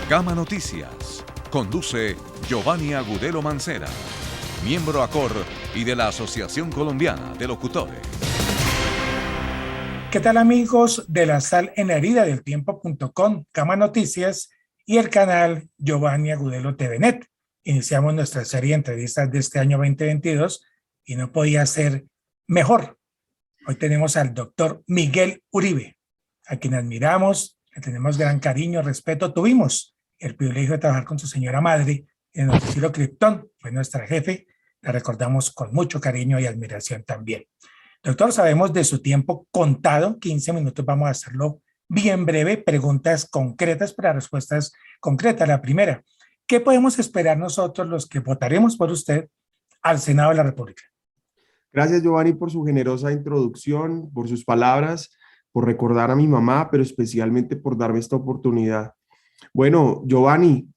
Gama Noticias. Conduce Giovanni Agudelo Mancera, miembro ACOR y de la Asociación Colombiana de Locutores. ¿Qué tal, amigos de la sal en la herida del tiempo.com, Gama Noticias y el canal Giovanni Agudelo TVNet? Iniciamos nuestra serie de entrevistas de este año 2022 y no podía ser mejor. Hoy tenemos al doctor Miguel Uribe, a quien admiramos, le tenemos gran cariño, respeto. Tuvimos el privilegio de trabajar con su señora madre en el noticiero Krypton, fue nuestra jefe, la recordamos con mucho cariño y admiración también. Doctor, sabemos de su tiempo contado, 15 minutos, vamos a hacerlo bien breve, preguntas concretas para respuestas concretas. La primera, ¿qué podemos esperar nosotros los que votaremos por usted al Senado de la República? Gracias, Giovanni, por su generosa introducción, por sus palabras, por recordar a mi mamá, pero especialmente por darme esta oportunidad. Bueno, Giovanni,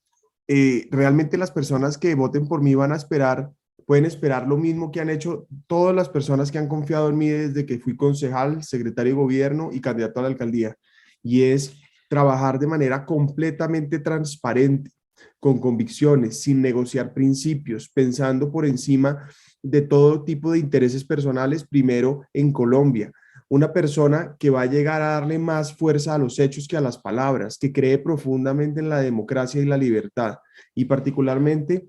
realmente las personas que voten por mí pueden esperar lo mismo que han hecho todas las personas que han confiado en mí desde que fui concejal, secretario de gobierno y candidato a la alcaldía, y es trabajar de manera completamente transparente, con convicciones, sin negociar principios, pensando por encima de todo tipo de intereses personales, primero en Colombia. Una persona que va a llegar a darle más fuerza a los hechos que a las palabras, que cree profundamente en la democracia y la libertad, y particularmente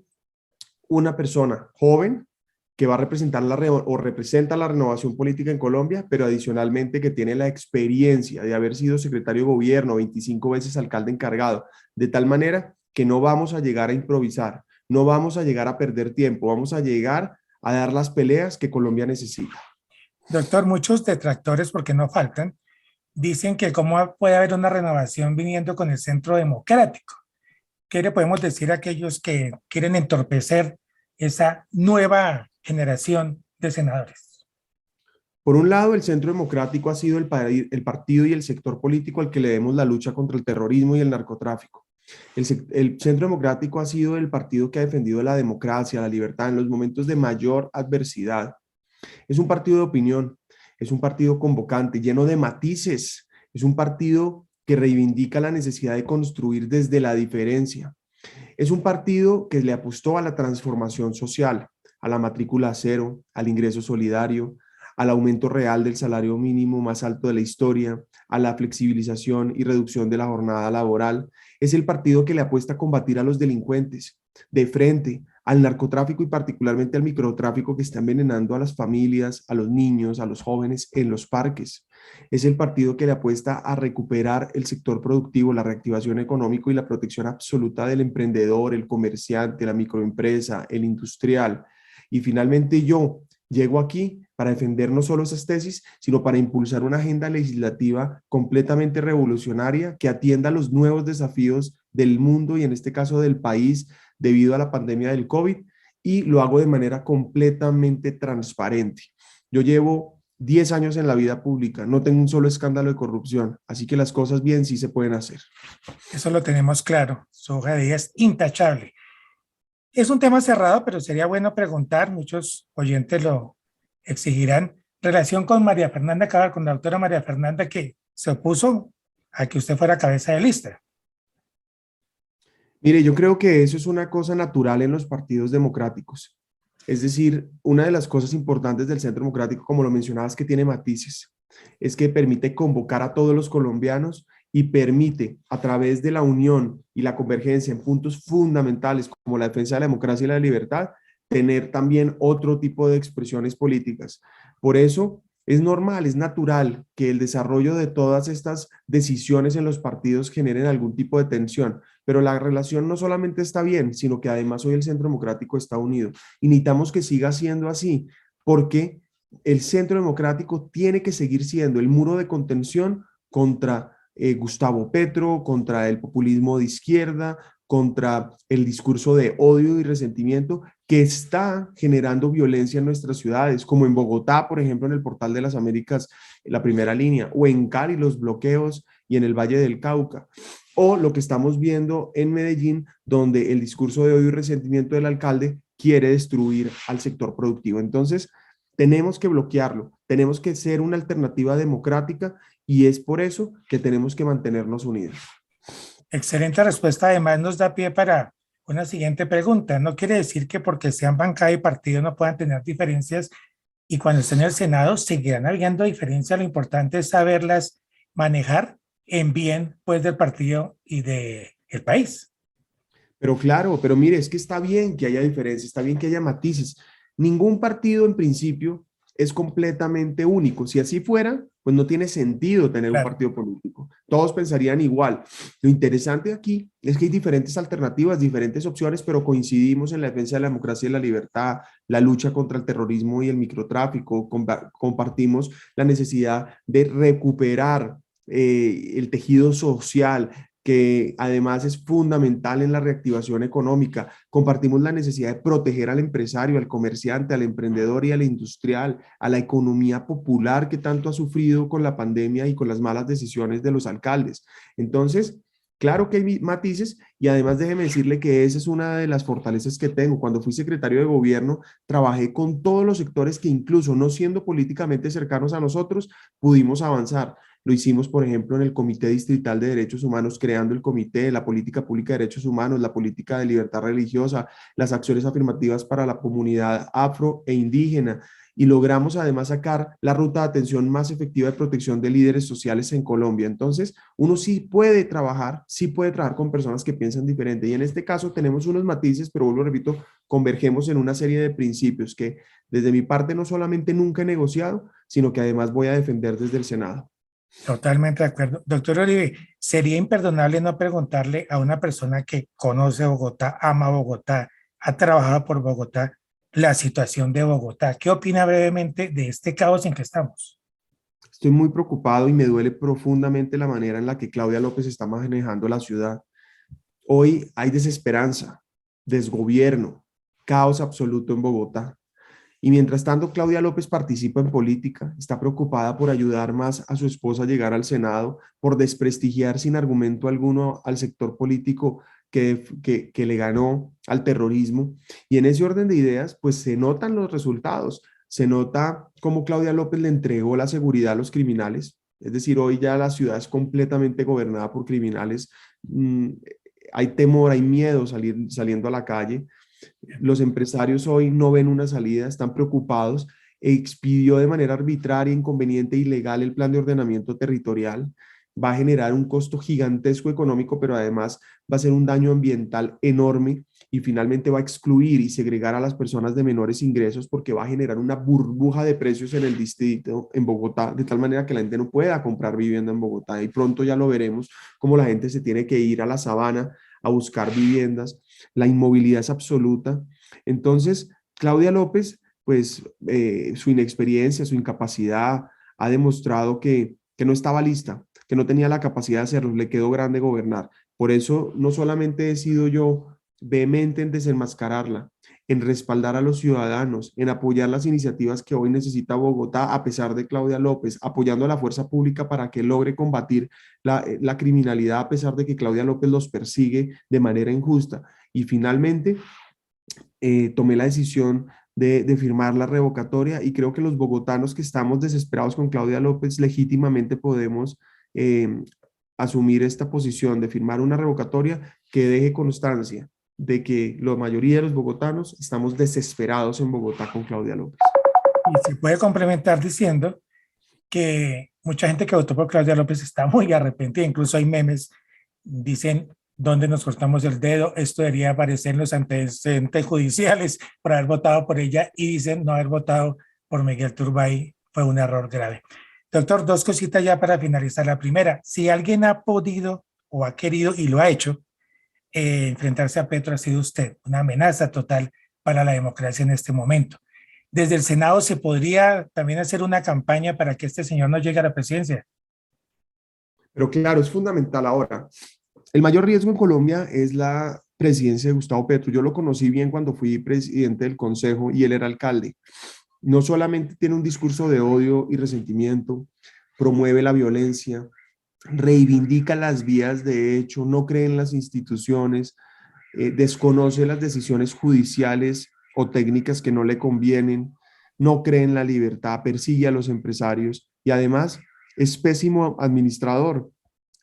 una persona joven que va a representar representa la renovación política en Colombia, pero adicionalmente que tiene la experiencia de haber sido secretario de gobierno, 25 veces alcalde encargado, de tal manera que no vamos a llegar a improvisar, no vamos a llegar a perder tiempo, vamos a llegar a dar las peleas que Colombia necesita. Doctor, muchos detractores, porque no faltan, dicen que cómo puede haber una renovación viniendo con el Centro Democrático. ¿Qué le podemos decir a aquellos que quieren entorpecer esa nueva generación de senadores? Por un lado, el Centro Democrático ha sido el partido y el sector político al que le demos la lucha contra el terrorismo y el narcotráfico. El Centro Democrático ha sido el partido que ha defendido la democracia, la libertad en los momentos de mayor adversidad. Es un partido de opinión, es un partido convocante, lleno de matices, es un partido que reivindica la necesidad de construir desde la diferencia. Es un partido que le apostó a la transformación social, a la matrícula cero, al ingreso solidario, al aumento real del salario mínimo más alto de la historia, a la flexibilización y reducción de la jornada laboral. Es el partido que le apuesta a combatir a los delincuentes de frente, al narcotráfico y particularmente al microtráfico que está envenenando a las familias, a los niños, a los jóvenes en los parques. Es el partido que le apuesta a recuperar el sector productivo, la reactivación económica y la protección absoluta del emprendedor, el comerciante, la microempresa, el industrial. Y finalmente yo llego aquí para defender no solo esas tesis, sino para impulsar una agenda legislativa completamente revolucionaria que atienda los nuevos desafíos del mundo y en este caso del país debido a la pandemia del COVID, y lo hago de manera completamente transparente. Yo llevo 10 años en la vida pública, no tengo un solo escándalo de corrupción, así que las cosas bien sí se pueden hacer. Eso lo tenemos claro, su hoja de vida es intachable. Es un tema cerrado, pero sería bueno preguntar, muchos oyentes lo exigirán, relación con María Fernanda Cabal, con la doctora María Fernanda, que se opuso a que usted fuera cabeza de lista. Mire, yo creo que eso es una cosa natural en los partidos democráticos. Es decir, una de las cosas importantes del Centro Democrático, como lo mencionabas, que tiene matices, es que permite convocar a todos los colombianos y permite, a través de la unión y la convergencia en puntos fundamentales como la defensa de la democracia y la libertad, tener también otro tipo de expresiones políticas. Por eso es normal, es natural que el desarrollo de todas estas decisiones en los partidos generen algún tipo de tensión, pero la relación no solamente está bien, sino que además hoy el Centro Democrático está unido y necesitamos que siga siendo así, porque el Centro Democrático tiene que seguir siendo el muro de contención contra Gustavo Petro, contra el populismo de izquierda, contra el discurso de odio y resentimiento que está generando violencia en nuestras ciudades, como en Bogotá, por ejemplo, en el Portal de las Américas, la primera línea, o en Cali, los bloqueos y en el Valle del Cauca, o lo que estamos viendo en Medellín, donde el discurso de odio y resentimiento del alcalde quiere destruir al sector productivo. Entonces, tenemos que bloquearlo, tenemos que ser una alternativa democrática y es por eso que tenemos que mantenernos unidos. Excelente respuesta. Además, nos da pie para una siguiente pregunta. No quiere decir que porque sean bancada y partido no puedan tener diferencias y cuando estén en el Senado seguirán habiendo diferencias. Lo importante es saberlas manejar en bien, pues, del partido y del país. Pero claro, pero mire, es que está bien que haya diferencias, está bien que haya matices. Ningún partido en principio es completamente único. Si así fuera, pues no tiene sentido tener un Claro. partido político. Todos pensarían igual. Lo interesante aquí es que hay diferentes alternativas, diferentes opciones, pero coincidimos en la defensa de la democracia y la libertad, la lucha contra el terrorismo y el microtráfico. Compartimos la necesidad de recuperar el tejido social, que además es fundamental en la reactivación económica. Compartimos la necesidad de proteger al empresario, al comerciante, al emprendedor y al industrial, a la economía popular que tanto ha sufrido con la pandemia y con las malas decisiones de los alcaldes. Entonces, claro que hay matices y además déjeme decirle que esa es una de las fortalezas que tengo. Cuando fui secretario de gobierno, trabajé con todos los sectores que incluso no siendo políticamente cercanos a nosotros, pudimos avanzar. Lo hicimos, por ejemplo, en el Comité Distrital de Derechos Humanos, creando el Comité, la Política Pública de Derechos Humanos, la Política de Libertad Religiosa, las acciones afirmativas para la comunidad afro e indígena. Y logramos además sacar la ruta de atención más efectiva de protección de líderes sociales en Colombia. Entonces, uno sí puede trabajar con personas que piensan diferente. Y en este caso tenemos unos matices, pero vuelvo, repito, convergemos en una serie de principios que desde mi parte no solamente nunca he negociado, sino que además voy a defender desde el Senado. Totalmente de acuerdo. Doctor Uribe, sería imperdonable no preguntarle a una persona que conoce Bogotá, ama Bogotá, ha trabajado por Bogotá, la situación de Bogotá. ¿Qué opina brevemente de este caos en que estamos? Estoy muy preocupado y me duele profundamente la manera en la que Claudia López está manejando la ciudad. Hoy hay desesperanza, desgobierno, caos absoluto en Bogotá. Y mientras tanto, Claudia López participa en política, está preocupada por ayudar más a su esposa a llegar al Senado, por desprestigiar sin argumento alguno al sector político que le ganó al terrorismo. Y en ese orden de ideas, pues se notan los resultados. Se nota cómo Claudia López le entregó la seguridad a los criminales. Es decir, hoy ya la ciudad es completamente gobernada por criminales. Mm, Hay temor, hay miedo saliendo a la calle. Los empresarios hoy no ven una salida, están preocupados. Expidió de manera arbitraria, inconveniente e ilegal el plan de ordenamiento territorial. Va a generar un costo gigantesco económico, pero además va a ser un daño ambiental enorme y finalmente va a excluir y segregar a las personas de menores ingresos porque va a generar una burbuja de precios en el distrito, en Bogotá, de tal manera que la gente no pueda comprar vivienda en Bogotá. Y pronto ya lo veremos, como la gente se tiene que ir a la sabana a buscar viviendas. La inmovilidad es absoluta. Entonces, Claudia López, pues su inexperiencia, su incapacidad, ha demostrado que no estaba lista, que no tenía la capacidad de hacerlo, le quedó grande gobernar. Por eso no solamente he sido yo vehemente en desenmascararla, en respaldar a los ciudadanos, en apoyar las iniciativas que hoy necesita Bogotá, a pesar de Claudia López, apoyando a la fuerza pública para que logre combatir la criminalidad, a pesar de que Claudia López los persigue de manera injusta. Y finalmente, tomé la decisión de firmar la revocatoria y creo que los bogotanos que estamos desesperados con Claudia López legítimamente podemos asumir esta posición de firmar una revocatoria que deje constancia de que la mayoría de los bogotanos estamos desesperados en Bogotá con Claudia López. Y se puede complementar diciendo que mucha gente que votó por Claudia López está muy arrepentida, incluso hay memes, dicen dónde nos cortamos el dedo, esto debería aparecer en los antecedentes judiciales por haber votado por ella y dicen no haber votado por Miguel Turbay fue un error grave. Doctor, dos cositas ya para finalizar. La primera, si alguien ha podido o ha querido y lo ha hecho, enfrentarse a Petro ha sido usted, una amenaza total para la democracia en este momento. Desde el Senado se podría también hacer una campaña para que este señor no llegue a la presidencia. Pero claro, es fundamental ahora. El mayor riesgo en Colombia es la presidencia de Gustavo Petro. Yo lo conocí bien cuando fui presidente del consejo y él era alcalde. No solamente tiene un discurso de odio y resentimiento, promueve la violencia, reivindica las vías de hecho, no cree en las instituciones, desconoce las decisiones judiciales o técnicas que no le convienen, no cree en la libertad, persigue a los empresarios y además es pésimo administrador.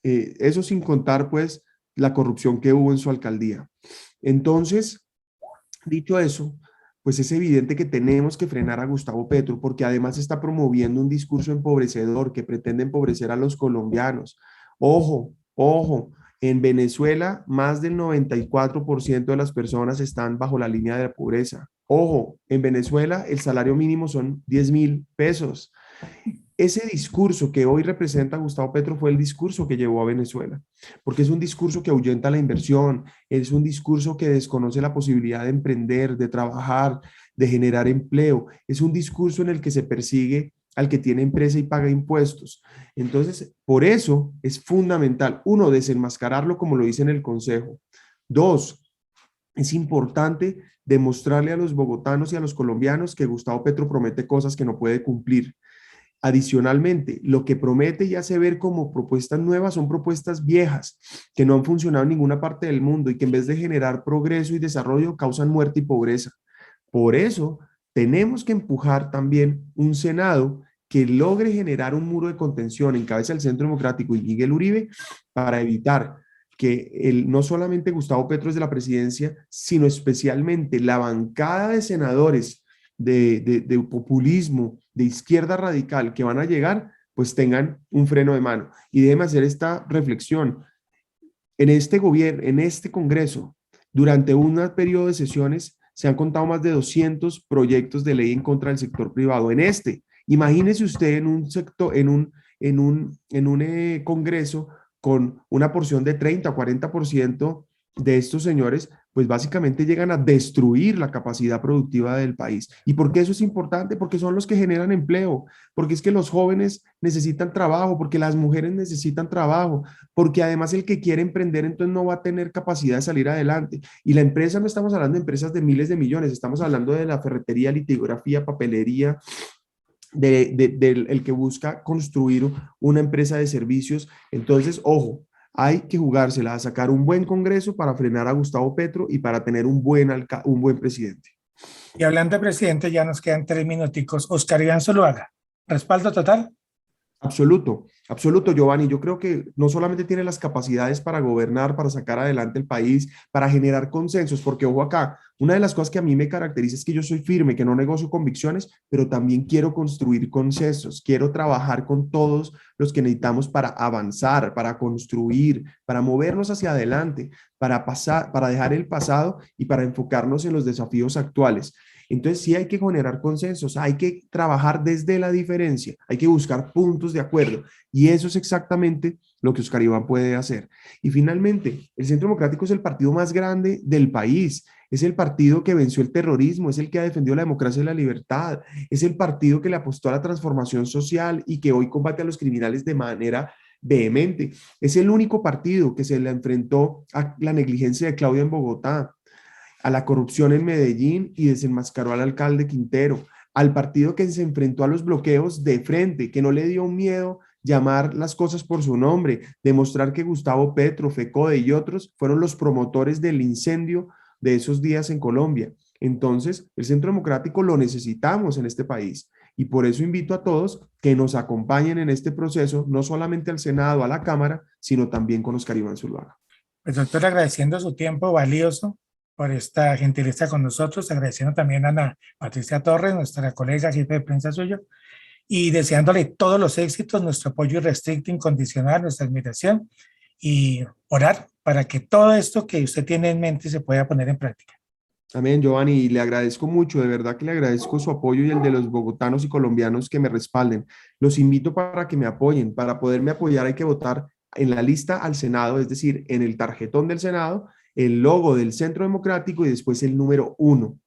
Eso sin contar pues la corrupción que hubo en su alcaldía. Entonces, dicho eso, pues es evidente que tenemos que frenar a Gustavo Petro, porque además está promoviendo un discurso empobrecedor que pretende empobrecer a los colombianos. Ojo, ojo, en Venezuela más del 94% de las personas están bajo la línea de la pobreza. Ojo, en Venezuela el salario mínimo son 10.000 pesos. Ese discurso que hoy representa Gustavo Petro fue el discurso que llevó a Venezuela, porque es un discurso que ahuyenta la inversión, es un discurso que desconoce la posibilidad de emprender, de trabajar, de generar empleo, es un discurso en el que se persigue al que tiene empresa y paga impuestos. Entonces, por eso es fundamental, uno, desenmascararlo como lo dice en el Consejo. Dos, es importante demostrarle a los bogotanos y a los colombianos que Gustavo Petro promete cosas que no puede cumplir. Adicionalmente, lo que promete y hace ver como propuestas nuevas son propuestas viejas que no han funcionado en ninguna parte del mundo y que en vez de generar progreso y desarrollo causan muerte y pobreza. Por eso, tenemos que empujar también un Senado que logre generar un muro de contención en cabeza del Centro Democrático y Miguel Uribe para evitar que no solamente Gustavo Petro es de la presidencia, sino especialmente la bancada de senadores de populismo, de izquierda radical que van a llegar, pues tengan un freno de mano. Y déjeme hacer esta reflexión. En este gobierno, en este Congreso, durante un periodo de sesiones, se han contado más de 200 proyectos de ley en contra del sector privado. Imagínese usted en un sector, en un Congreso con una porción de 30 o 40% de estos señores, pues básicamente llegan a destruir la capacidad productiva del país. ¿Y por qué eso es importante? Porque son los que generan empleo, porque es que los jóvenes necesitan trabajo, porque las mujeres necesitan trabajo, porque además el que quiere emprender entonces no va a tener capacidad de salir adelante. Y la empresa, no estamos hablando de empresas de miles de millones, estamos hablando de la ferretería, litografía, papelería, del que busca construir una empresa de servicios. Entonces, ojo, hay que jugársela a sacar un buen Congreso para frenar a Gustavo Petro y para tener un buen presidente. Y hablando de presidente, ya nos quedan 3 minuticos. Oscar Iván Zuluaga, ¿respaldo total? Absoluto, absoluto, Giovanni. Yo creo que no solamente tiene las capacidades para gobernar, para sacar adelante el país, para generar consensos, porque ojo acá, una de las cosas que a mí me caracteriza es que yo soy firme, que no negocio convicciones, pero también quiero construir consensos, quiero trabajar con todos los que necesitamos para avanzar, para construir, para movernos hacia adelante, para dejar el pasado y para enfocarnos en los desafíos actuales. Entonces sí hay que generar consensos, hay que trabajar desde la diferencia, hay que buscar puntos de acuerdo y eso es exactamente lo que Oscar Iván puede hacer. Y finalmente, el Centro Democrático es el partido más grande del país, es el partido que venció el terrorismo, es el que ha defendido la democracia y la libertad, es el partido que le apostó a la transformación social y que hoy combate a los criminales de manera vehemente. Es el único partido que se le enfrentó a la negligencia de Claudia en Bogotá, a la corrupción en Medellín y desenmascaró al alcalde Quintero, al partido que se enfrentó a los bloqueos de frente, que no le dio miedo llamar las cosas por su nombre, demostrar que Gustavo Petro, FECODE y otros fueron los promotores del incendio de esos días en Colombia. Entonces, el Centro Democrático lo necesitamos en este país y por eso invito a todos que nos acompañen en este proceso, no solamente al Senado, a la Cámara, sino también con Oscar Iván Zuluaga. Pues doctor, agradeciendo su tiempo valioso por esta gentileza con nosotros, agradeciendo también a Ana Patricia Torres, nuestra colega jefe de prensa suyo, y deseándole todos los éxitos, nuestro apoyo irrestricto, incondicional, nuestra admiración, y orar para que todo esto que usted tiene en mente se pueda poner en práctica. Amén, Giovanni, y le agradezco mucho, de verdad que le agradezco su apoyo y el de los bogotanos y colombianos que me respalden. Los invito para que me apoyen, para poderme apoyar hay que votar en la lista al Senado, es decir, en el tarjetón del Senado, el logo del Centro Democrático y después el número 1.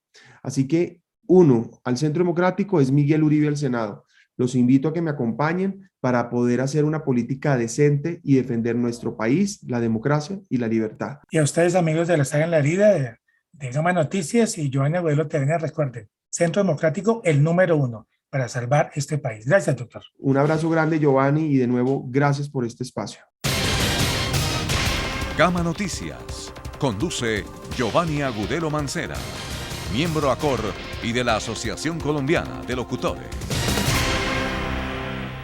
Así que 1 al Centro Democrático es Miguel Uribe al Senado. Los invito a que me acompañen para poder hacer una política decente y defender nuestro país, la democracia y la libertad. Y a ustedes, amigos de la Saga en la Herida, de Gama Noticias y Giovanni Agudelo TVN, recuerden, Centro Democrático, el número 1 para salvar este país. Gracias, doctor. Un abrazo grande, Giovanni, y de nuevo, gracias por este espacio. Gama Noticias. Conduce Giovanni Agudelo Mancera, miembro ACOR y de la Asociación Colombiana de Locutores.